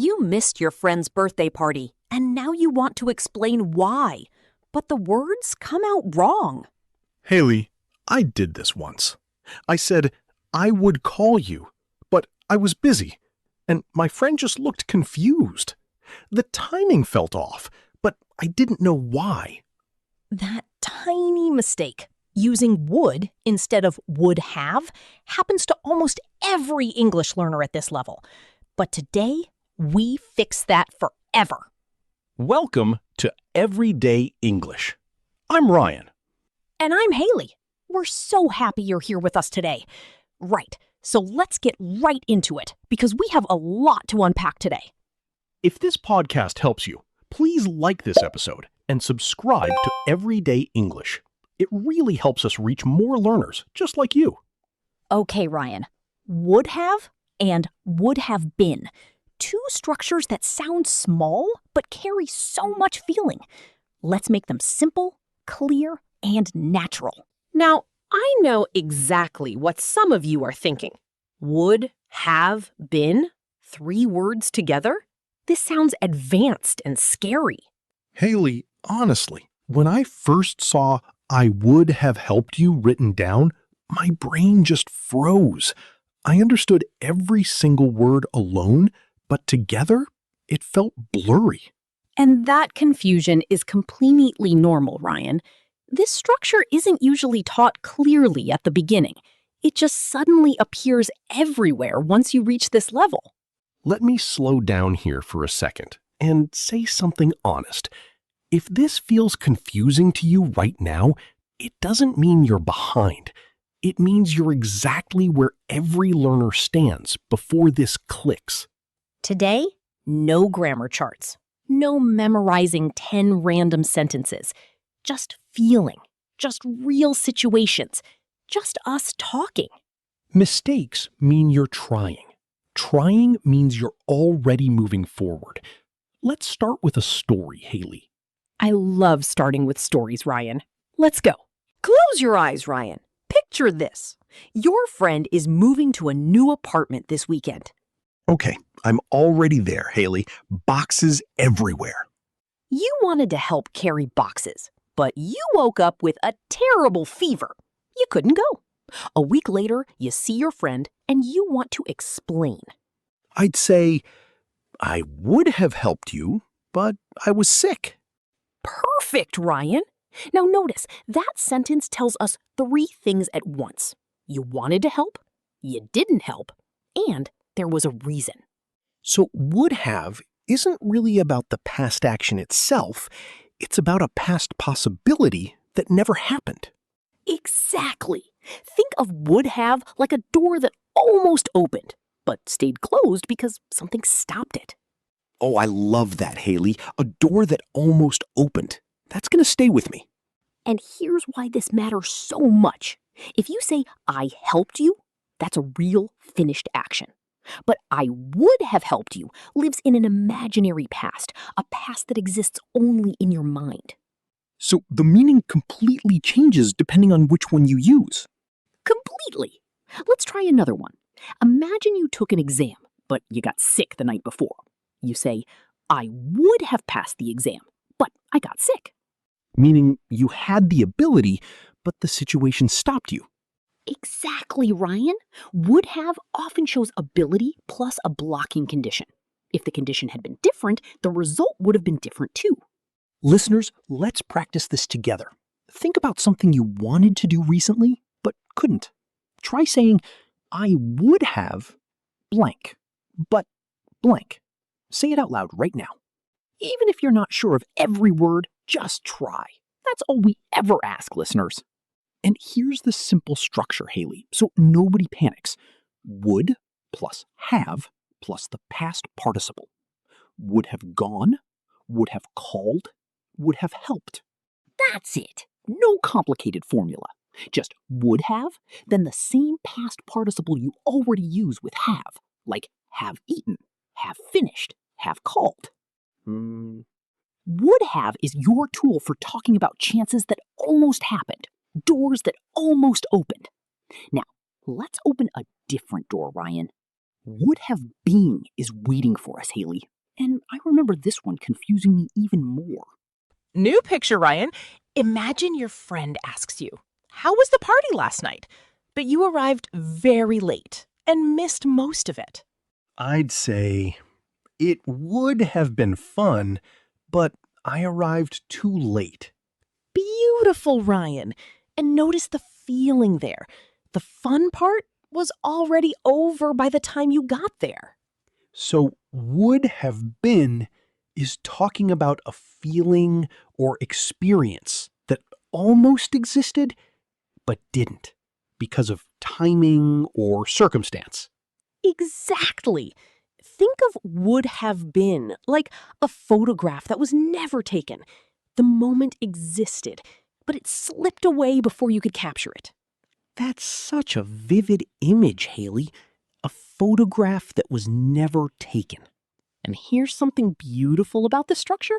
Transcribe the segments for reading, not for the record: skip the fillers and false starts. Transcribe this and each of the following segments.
You missed your friend's birthday party, and now you want to explain why. But the words come out wrong. Hailey, I did this once. I said, I would call you, but I was busy, and my friend just looked confused. The timing felt off, but I didn't know why. That tiny mistake, using would instead of would have, happens to almost every English learner at this level. But today, we fix that forever. Welcome to Everyday English. I'm Ryan. And I'm Hailey. We're so happy you're here with us today. Right, so let's get right into it, because we have a lot to unpack today. If this podcast helps you, please like this episode and subscribe to Everyday English. It really helps us reach more learners just like you. Okay, Ryan. Would have and would have been. Two structures that sound small but carry so much feeling. Let's make them simple, clear, and natural. Now, I know exactly what some of you are thinking. Would have been? 3 words together? This sounds advanced and scary. Hailey, honestly, when I first saw I would have helped you written down, my brain just froze. I understood every single word alone, but together, it felt blurry. And that confusion is completely normal, Ryan. This structure isn't usually taught clearly at the beginning. It just suddenly appears everywhere once you reach this level. Let me slow down here for a second and say something honest. If this feels confusing to you right now, it doesn't mean you're behind. It means you're exactly where every learner stands before this clicks. Today, no grammar charts, no memorizing 10 random sentences, just feeling, just real situations, just us talking. Mistakes mean you're trying. Trying means you're already moving forward. Let's start with a story, Hailey. I love starting with stories, Ryan. Let's go. Close your eyes, Ryan. Picture this. Your friend is moving to a new apartment this weekend. Okay, I'm already there, Hailey. Boxes everywhere. You wanted to help carry boxes, but you woke up with a terrible fever. You couldn't go. A week later, you see your friend and you want to explain. I'd say, I would have helped you, but I was sick. Perfect, Ryan. Now notice, that sentence tells us 3 things at once. You wanted to help, you didn't help, and there was a reason. So would have isn't really about the past action itself. It's about a past possibility that never happened. Exactly. Think of would have like a door that almost opened, but stayed closed because something stopped it. Oh, I love that, Hailey. A door that almost opened. That's going to stay with me. And here's why this matters so much. If you say, I helped you, that's a real finished action. But I would have helped you lives in an imaginary past, a past that exists only in your mind. So the meaning completely changes depending on which one you use. Completely. Let's try another one. Imagine you took an exam, but you got sick the night before. You say, I would have passed the exam, but I got sick. Meaning you had the ability, but the situation stopped you. Exactly, Ryan. Would have often shows ability plus a blocking condition. If the condition had been different, the result would have been different too. Listeners, let's practice this together. Think about something you wanted to do recently, but couldn't. Try saying, I would have blank, but blank. Say it out loud right now. Even if you're not sure of every word, just try. That's all we ever ask, listeners. And here's the simple structure, Hailey, so nobody panics. Would plus have plus the past participle. Would have gone, would have called, would have helped. That's it. No complicated formula. Just would have, then the same past participle you already use with have, like have eaten, have finished, have called. Would have is your tool for talking about chances that almost happened, doors that almost opened. Now, let's open a different door, Ryan. Would have been is waiting for us, Hailey. And I remember this one confusing me even more. New picture, Ryan. Imagine your friend asks you, "How was the party last night?" But you arrived very late and missed most of it. I'd say it would have been fun, but I arrived too late. Beautiful, Ryan. And notice the feeling there. The fun part was already over by the time you got there. So, would have been is talking about a feeling or experience that almost existed, but didn't because of timing or circumstance. Exactly. Think of would have been like a photograph that was never taken. The moment existed, but it slipped away before you could capture it. That's such a vivid image, Hailey. A photograph that was never taken. And here's something beautiful about this structure.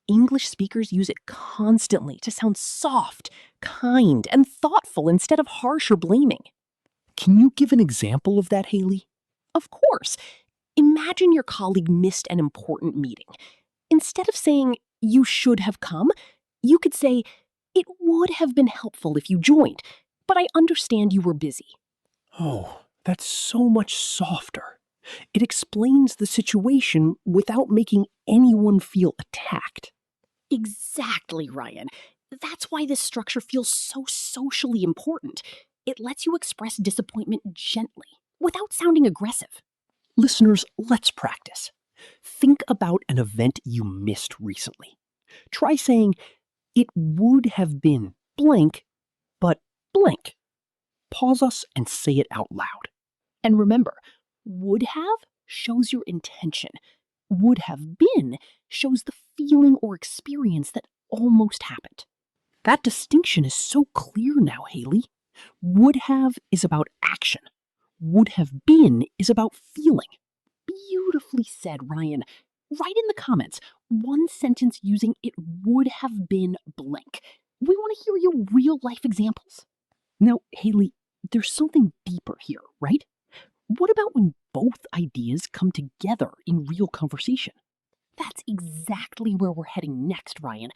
English speakers use it constantly to sound soft, kind, and thoughtful instead of harsh or blaming. Can you give an example of that, Hailey? Of course. Imagine your colleague missed an important meeting. Instead of saying, "You should have come," you could say, "It would have been helpful if you joined, but I understand you were busy." Oh, that's so much softer. It explains the situation without making anyone feel attacked. Exactly, Ryan. That's why this structure feels so socially important. It lets you express disappointment gently, without sounding aggressive. Listeners, let's practice. Think about an event you missed recently. Try saying, "It would have been blank, but blank." Pause us and say it out loud. And remember, would have shows your intention. Would have been shows the feeling or experience that almost happened. That distinction is so clear now, Hailey. Would have is about action. Would have been is about feeling. Beautifully said, Ryan. Write in the comments one sentence using "it would have been blank." We want to hear your real life examples. Now, Hailey, there's something deeper here, right? What about when both ideas come together in real conversation? That's exactly where we're heading next, Ryan.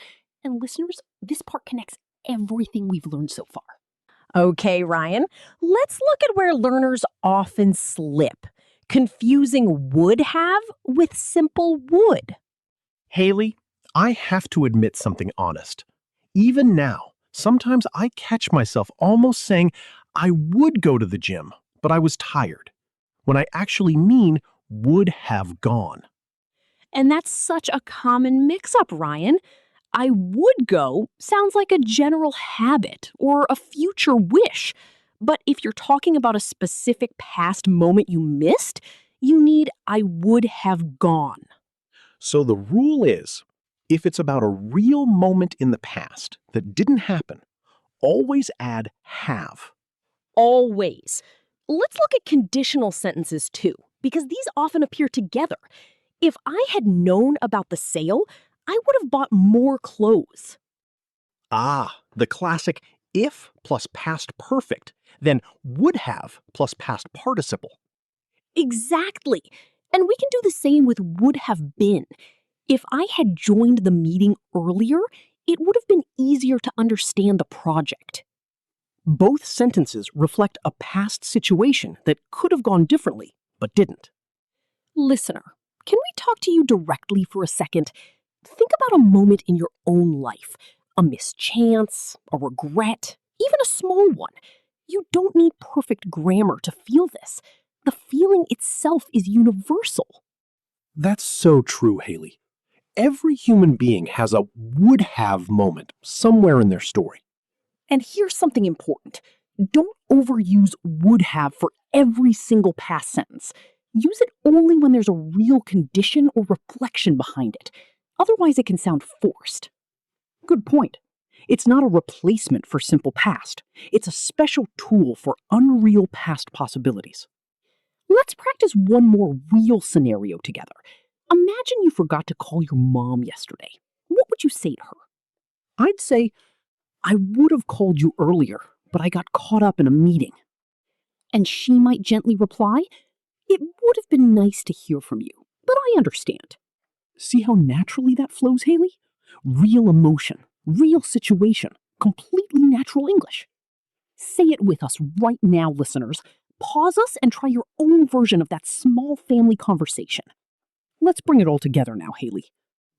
And listeners, this part connects everything we've learned so far. Okay, Ryan, let's look at where learners often slip, confusing would have with simple would. Hailey, I have to admit something honest. Even now, sometimes I catch myself almost saying I would go to the gym, but I was tired, when I actually mean would have gone. And that's such a common mix-up, Ryan. I would go sounds like a general habit or a future wish. But if you're talking about a specific past moment you missed, you need I would have gone. So the rule is, if it's about a real moment in the past that didn't happen, always add have. Always. Let's look at conditional sentences too, because these often appear together. If I had known about the sale, I would have bought more clothes. Ah, the classic if plus past perfect, then would have plus past participle. Exactly. And we can do the same with would have been. If I had joined the meeting earlier, it would have been easier to understand the project. Both sentences reflect a past situation that could have gone differently, but didn't. Listener, can we talk to you directly for a second? Think about a moment in your own life, a missed chance, a regret, even a small one. You don't need perfect grammar to feel this. The feeling itself is universal. That's so true, Hailey. Every human being has a would have moment somewhere in their story. And here's something important. Don't overuse would have for every single past sentence. Use it only when there's a real condition or reflection behind it. Otherwise, it can sound forced. Good point. It's not a replacement for simple past. It's a special tool for unreal past possibilities. Let's practice one more real scenario together. Imagine you forgot to call your mom yesterday. What would you say to her? I'd say, "I would have called you earlier, but I got caught up in a meeting." And she might gently reply, It would have been nice to hear from you, but I understand. See how naturally that flows, Hailey? Real emotion, real situation, completely natural English. Say it with us right now, listeners. Pause us and try your own version of that small family conversation. Let's bring it all together now, Hailey.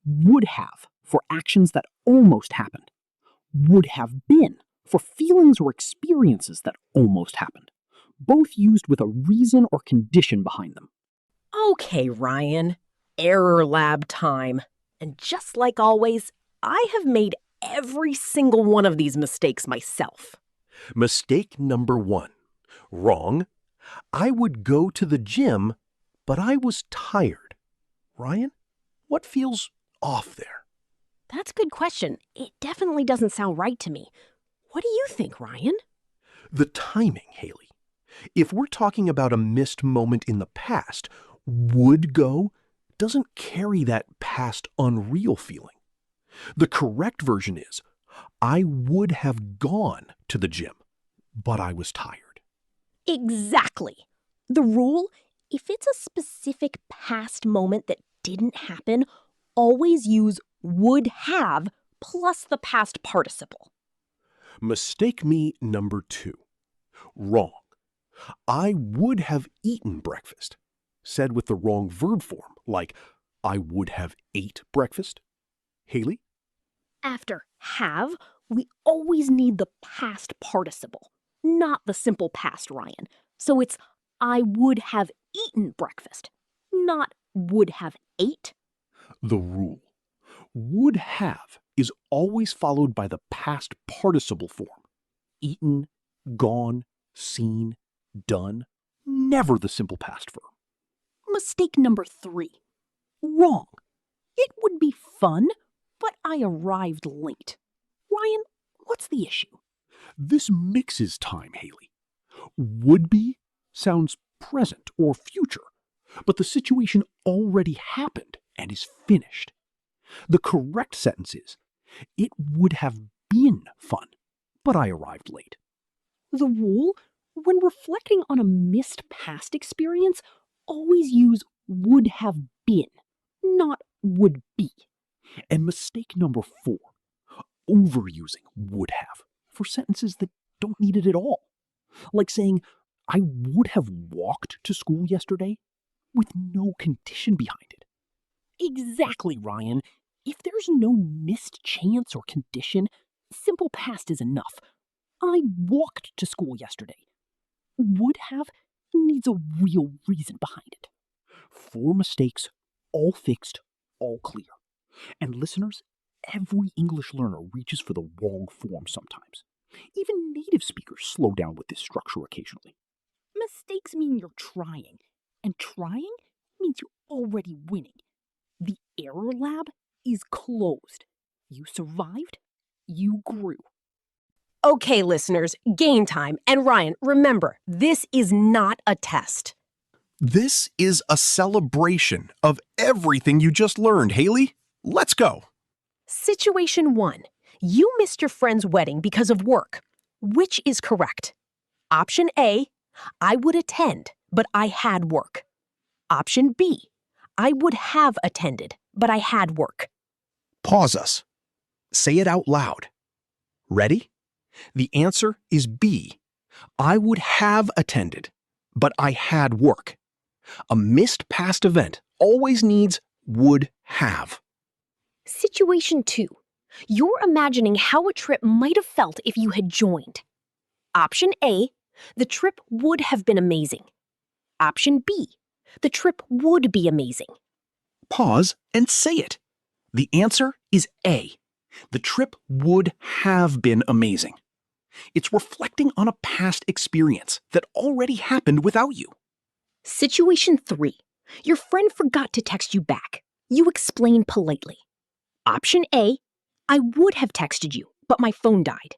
Would have for actions that almost happened. Would have been for feelings or experiences that almost happened. Both used with a reason or condition behind them. Okay, Ryan. Error lab time. And just like always, I have made every single one of these mistakes myself. Mistake number 1. Wrong. I would go to the gym, but I was tired. Ryan, what feels off there? That's a good question. It definitely doesn't sound right to me. What do you think, Ryan? The timing, Hailey. If we're talking about a missed moment in the past, would go doesn't carry that past unreal feeling. The correct version is, I would have gone to the gym, but I was tired. Exactly. The rule, if it's a specific past moment that didn't happen, always use would have plus the past participle. Mistake me number 2. Wrong. I would have eaten breakfast. Said with the wrong verb form, like I would have ate breakfast. Hailey? After have, we always need the past participle, not the simple past, Ryan. So it's I would have eaten breakfast, not would have ate. The rule. Would have is always followed by the past participle form. Eaten, gone, seen, done. Never the simple past verb. Mistake number 3. Wrong. It would be fun, but I arrived late. Ryan, what's the issue? This mixes time, Hailey. Would be sounds present or future, but the situation already happened and is finished. The correct sentence is, it would have been fun, but I arrived late. The rule, when reflecting on a missed past experience, always use would have been, not would be. And mistake number 4, overusing would have for sentences that don't need it at all. Like saying, I would have walked to school yesterday with no condition behind it. Exactly, Ryan. If there's no missed chance or condition, simple past is enough. I walked to school yesterday. Would have needs a real reason behind it. 4 mistakes, all fixed, all clear. And listeners, every English learner reaches for the wrong form sometimes. Even native speakers slow down with this structure occasionally. Mistakes mean you're trying, and trying means you're already winning. The error lab is closed. You survived, you grew. Okay, listeners, game time. And Ryan, remember, this is not a test. This is a celebration of everything you just learned, Hailey. Let's go. Situation 1. You missed your friend's wedding because of work. Which is correct? Option A, I would attend, but I had work. Option B, I would have attended, but I had work. Pause us. Say it out loud. Ready? The answer is B. I would have attended, but I had work. A missed past event always needs would have. Situation 2. You're imagining how a trip might have felt if you had joined. Option A, the trip would have been amazing. Option B, the trip would be amazing. Pause and say it. The answer is A. The trip would have been amazing. It's reflecting on a past experience that already happened without you. Situation 3. Your friend forgot to text you back. You explain politely. Option A, I would have texted you, but my phone died.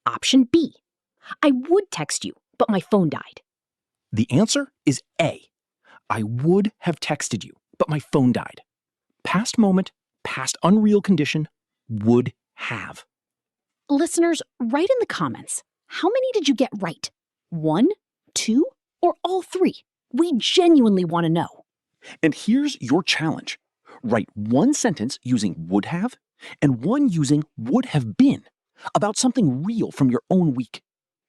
Option B, I would text you, but my phone died. The answer is A. I would have texted you, but my phone died. Past moment, past unreal condition, would have. Listeners, write in the comments, how many did you get right? 1, 2, or all 3? We genuinely want to know. And here's your challenge. Write one sentence using would have and one using would have been about something real from your own week.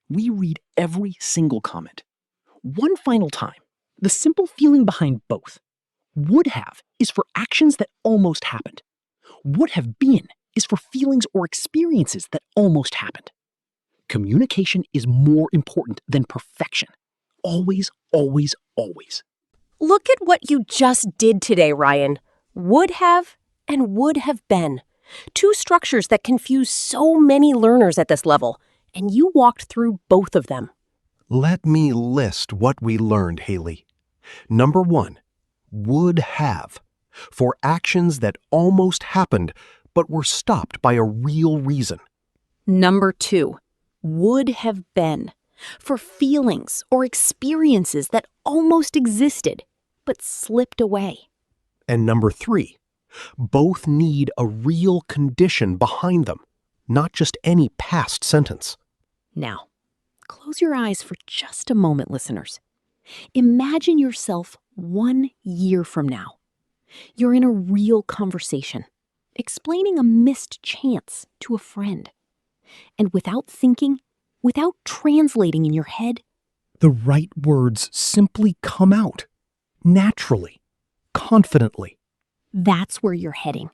We read every single comment. One final time, the simple feeling behind both. Would have is for actions that almost happened. Would have been is for feelings or experiences that almost happened. Communication is more important than perfection. Always, always, always. Look at what you just did today, Ryan. Would have and would have been. Two structures that confuse so many learners at this level, and you walked through both of them. Let me list what we learned, Hailey. Number 1, would have, for actions that almost happened but were stopped by a real reason. Number 2, would have been, for feelings or experiences that almost existed but slipped away. And number 3, both need a real condition behind them, not just any past sentence. Now, close your eyes for just a moment, listeners. Imagine yourself 1 year from now. You're in a real conversation, explaining a missed chance to a friend. And without thinking, without translating in your head, The right words simply come out, naturally, confidently. that's where you're heading.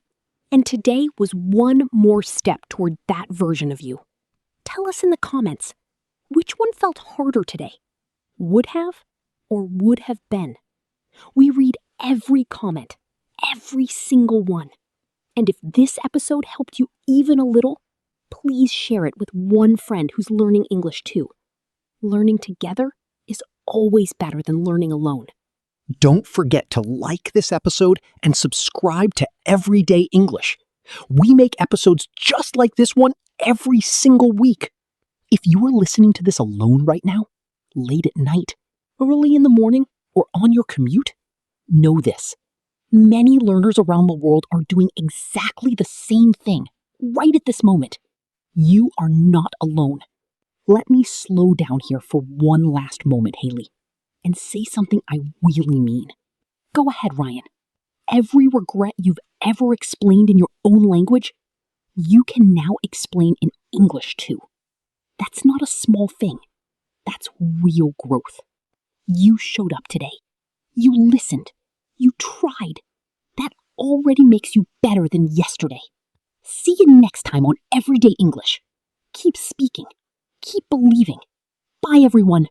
And today was one more step toward that version of you. Tell us in the comments, which one felt harder today? Would have or would have been? We read every comment, every single one. And if this episode helped you even a little, please share it with one friend who's learning English too. Learning together is always better than learning alone. Don't forget to like this episode and subscribe to Everyday English. We make episodes just like this one every single week. If you are listening to this alone right now, late at night, early in the morning, or on your commute, know this. Many learners around the world are doing exactly the same thing right at this moment. You are not alone. Let me slow down here for one last moment, Hailey, and say something I really mean. Go ahead, Ryan. Every regret you've ever explained in your own language, you can now explain in English too. That's not a small thing. That's real growth. You showed up today. You listened. You tried. That already makes you better than yesterday. See you next time on Everyday English. Keep speaking. Keep believing. Bye, everyone.